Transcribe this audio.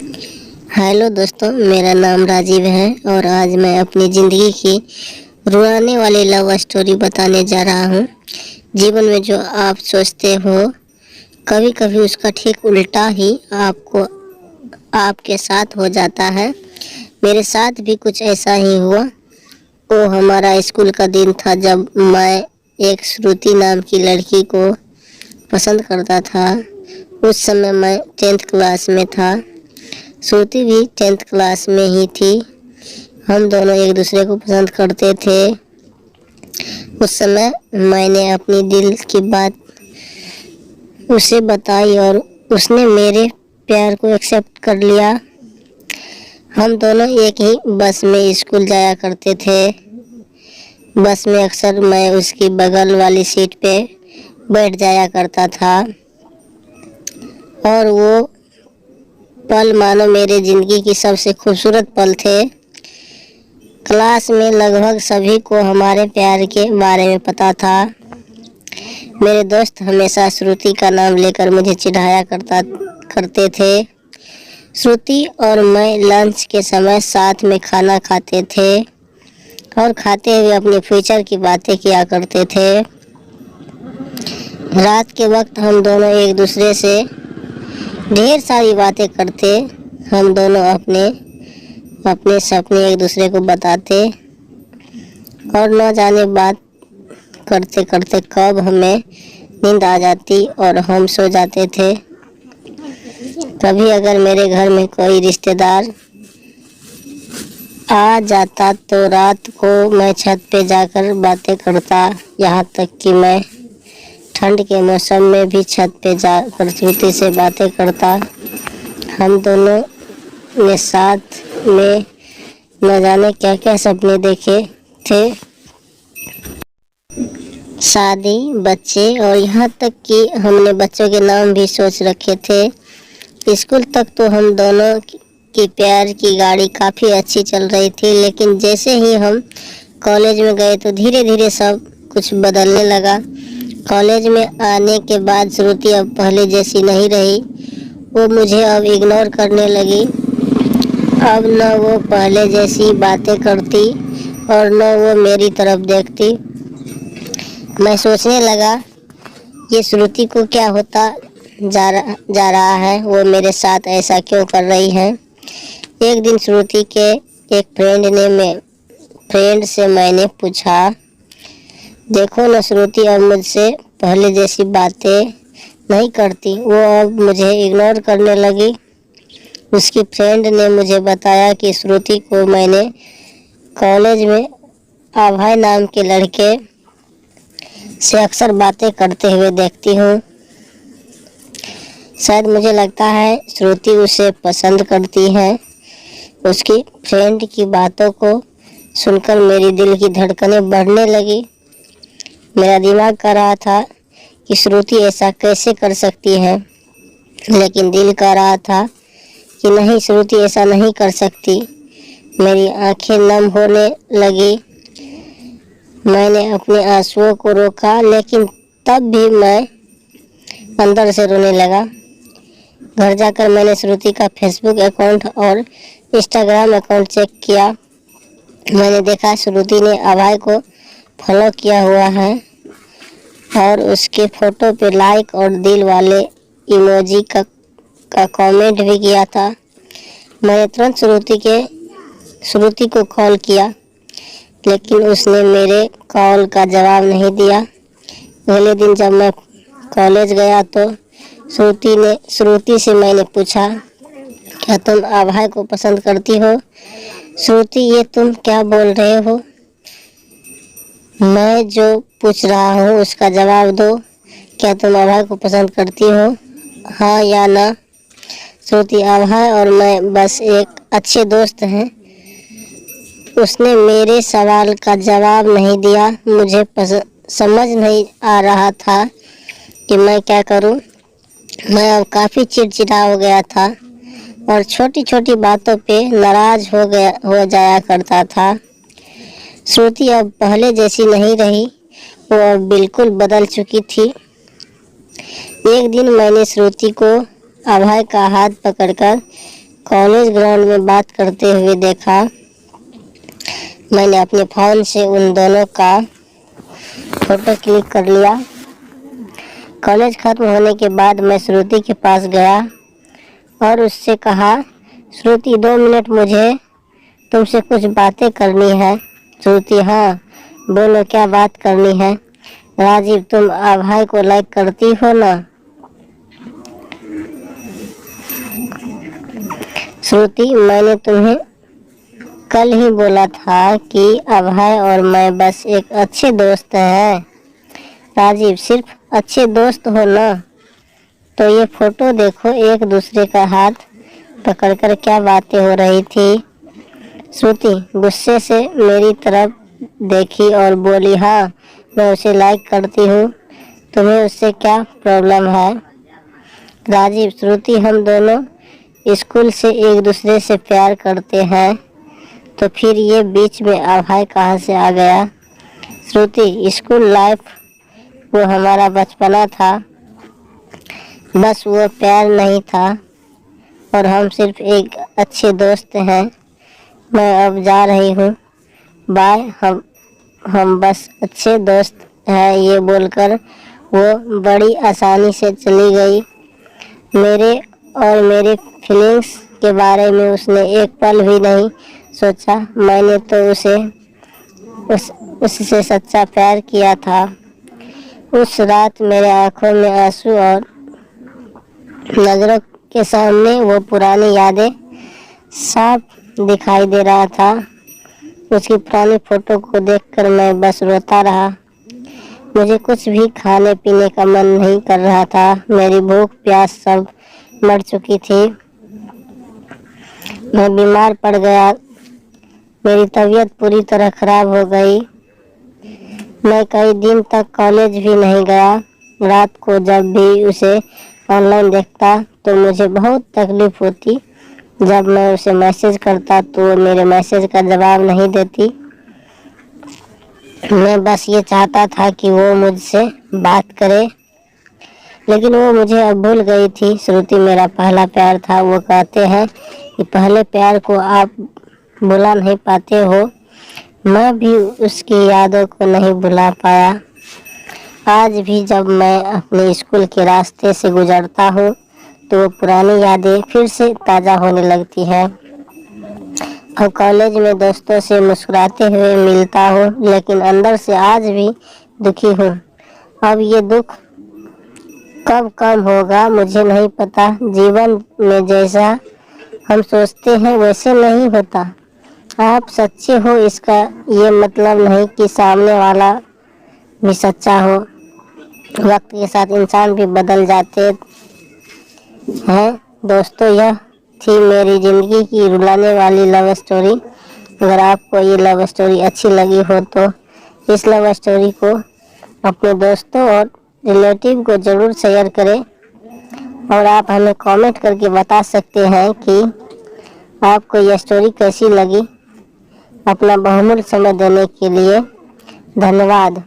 Hello दोस्तों, मेरा नाम राजीव है और आज मैं अपनी ज़िंदगी की रुलाने वाली लव स्टोरी बताने जा रहा हूँ। जीवन में जो आप सोचते हो कभी कभी उसका ठीक उल्टा ही आपके साथ हो जाता है। मेरे साथ भी कुछ ऐसा ही हुआ। वो हमारा स्कूल का दिन था जब मैं एक श्रुति नाम की लड़की को पसंद करता था। उस समय मैं 10th क्लास में था। श्रुति भी 10th क्लास में ही थी। हम दोनों एक दूसरे को पसंद करते थे। उस समय मैंने अपनी दिल की बात उसे बताई और उसने मेरे प्यार को एक्सेप्ट कर लिया। हम दोनों एक ही बस में स्कूल जाया करते थे। बस में अक्सर मैं उसकी बगल वाली सीट पे बैठ जाया करता था और वो पल मानो मेरे ज़िंदगी की सबसे खूबसूरत पल थे। क्लास में लगभग सभी को हमारे प्यार के बारे में पता था। मेरे दोस्त हमेशा श्रुति का नाम लेकर मुझे चिढ़ाया करते थे। श्रुति और मैं लंच के समय साथ में खाना खाते थे और खाते हुए अपने फ्यूचर की बातें किया करते थे। रात के वक्त हम दोनों एक दूसरे से ढेर सारी बातें करते। हम दोनों अपने अपने सपने एक दूसरे को बताते और न जाने बात करते करते कब हमें नींद आ जाती और हम सो जाते थे। कभी अगर मेरे घर में कोई रिश्तेदार आ जाता तो रात को मैं छत पे जाकर बातें करता। यहाँ तक कि मैं ठंड के मौसम में भी छत पे जाकर श्रुति से बातें करता। हम दोनों ने साथ में न जाने क्या क्या सपने देखे थे, शादी, बच्चे और यहाँ तक कि हमने बच्चों के नाम भी सोच रखे थे। स्कूल तक तो हम दोनों की प्यार की गाड़ी काफ़ी अच्छी चल रही थी, लेकिन जैसे ही हम कॉलेज में गए तो धीरे धीरे सब कुछ बदलने लगा। कॉलेज में आने के बाद श्रुति अब पहले जैसी नहीं रही। वो मुझे अब इग्नोर करने लगी। अब न वो पहले जैसी बातें करती और न वो मेरी तरफ देखती। मैं सोचने लगा ये श्रुति को क्या होता जा रहा है, वो मेरे साथ ऐसा क्यों कर रही है। एक दिन श्रुति के एक फ्रेंड से मैंने पूछा, देखो न श्रुति अब मुझसे पहले जैसी बातें नहीं करती, वो अब मुझे इग्नोर करने लगी। उसकी फ्रेंड ने मुझे बताया कि श्रुति को मैंने कॉलेज में अभय नाम के लड़के से अक्सर बातें करते हुए देखती हूँ। शायद मुझे लगता है श्रुति उसे पसंद करती है। उसकी फ्रेंड की बातों को सुनकर मेरी दिल की धड़कनें बढ़ने लगी। मेरा दिमाग कह रहा था कि श्रुति ऐसा कैसे कर सकती है, लेकिन दिल कह रहा था कि नहीं, श्रुति ऐसा नहीं कर सकती। मेरी आंखें नम होने लगी। मैंने अपने आंसुओं को रोका, लेकिन तब भी मैं अंदर से रोने लगा। घर जाकर मैंने श्रुति का फेसबुक अकाउंट और इंस्टाग्राम अकाउंट चेक किया। मैंने देखा श्रुति ने अभय को फॉलो किया हुआ है और उसके फोटो पे लाइक और दिल वाले इमोजी का कमेंट भी किया था। मैंने तुरंत श्रुति को कॉल किया, लेकिन उसने मेरे कॉल का जवाब नहीं दिया। अगले दिन जब मैं कॉलेज गया तो श्रुति से मैंने पूछा, क्या तुम अभय को पसंद करती हो? श्रुति, ये तुम क्या बोल रहे हो? मैं जो पूछ रहा हूँ उसका जवाब दो। क्या तुम अभय को पसंद करती हो, हाँ या ना? श्रुति, अभय और मैं बस एक अच्छे दोस्त हैं। उसने मेरे सवाल का जवाब नहीं दिया। मुझे समझ नहीं आ रहा था कि मैं क्या करूं। मैं अब काफ़ी चिड़चिड़ा हो गया था और छोटी छोटी बातों पे नाराज हो जाया करता था। श्रुति अब पहले जैसी नहीं रही, वो अब बिल्कुल बदल चुकी थी। एक दिन मैंने श्रुति को अभय का हाथ पकड़कर कॉलेज ग्राउंड में बात करते हुए देखा। मैंने अपने फ़ोन से उन दोनों का फोटो क्लिक कर लिया। कॉलेज खत्म होने के बाद मैं श्रुति के पास गया और उससे कहा, श्रुति 2 मिनट, मुझे तुमसे कुछ बातें करनी है। श्रुति, हाँ बोलो, क्या बात करनी है? राजीव, तुम अभय को लाइक करती हो ना? श्रुति, मैंने तुम्हें कल ही बोला था कि अभय और मैं बस एक अच्छे दोस्त हैं। राजीव, सिर्फ अच्छे दोस्त हो ना? तो ये फोटो देखो, एक दूसरे का हाथ पकड़कर क्या बातें हो रही थी। श्रुति गुस्से से मेरी तरफ देखी और बोली, हाँ मैं उसे लाइक करती हूँ, तुम्हें उससे क्या प्रॉब्लम है? राजीव, श्रुति, हम दोनों स्कूल से एक दूसरे से प्यार करते हैं, तो फिर ये बीच में अभय कहाँ से आ गया? श्रुति, स्कूल लाइफ वो हमारा बचपना था, बस वो प्यार नहीं था और हम सिर्फ एक अच्छे दोस्त हैं। मैं अब जा रही हूँ, बाय। हम बस अच्छे दोस्त हैं, ये बोलकर वो बड़ी आसानी से चली गई। मेरे और मेरे फीलिंग्स के बारे में उसने एक पल भी नहीं सोचा। मैंने तो उससे सच्चा प्यार किया था। उस रात मेरे आंखों में आंसू और नजरों के सामने वो पुरानी यादें साफ दिखाई दे रहा था। उसकी पुरानी फोटो को देखकर मैं बस रोता रहा। मुझे कुछ भी खाने पीने का मन नहीं कर रहा था। मेरी भूख प्यास सब मर चुकी थी। मैं बीमार पड़ गया। मेरी तबीयत पूरी तरह खराब हो गई। मैं कई दिन तक कॉलेज भी नहीं गया। रात को जब भी उसे ऑनलाइन देखता तो मुझे बहुत तकलीफ होती। जब मैं उसे मैसेज करता तो वो मेरे मैसेज का जवाब नहीं देती। मैं बस ये चाहता था कि वो मुझसे बात करे, लेकिन वो मुझे अब भूल गई थी। श्रुति मेरा पहला प्यार था। वो कहते हैं कि पहले प्यार को आप भुला नहीं पाते हो। मैं भी उसकी यादों को नहीं भुला पाया। आज भी जब मैं अपने स्कूल के रास्ते से गुजरता हूँ तो वो पुरानी यादें फिर से ताज़ा होने लगती है। और कॉलेज में दोस्तों से मुस्कुराते हुए मिलता हूँ, लेकिन अंदर से आज भी दुखी हूँ। अब ये दुख कब कम होगा मुझे नहीं पता। जीवन में जैसा हम सोचते हैं वैसे नहीं होता। आप सच्चे हो इसका ये मतलब नहीं कि सामने वाला भी सच्चा हो। वक्त के साथ इंसान भी बदल जाते हैं। दोस्तों, यह थी मेरी ज़िंदगी की रुलाने वाली लव स्टोरी। अगर आपको ये लव स्टोरी अच्छी लगी हो तो इस लव स्टोरी को अपने दोस्तों और रिलेटिव को ज़रूर शेयर करें। और आप हमें कमेंट करके बता सकते हैं कि आपको यह स्टोरी कैसी लगी। अपना बहुमूल्य समय देने के लिए धन्यवाद।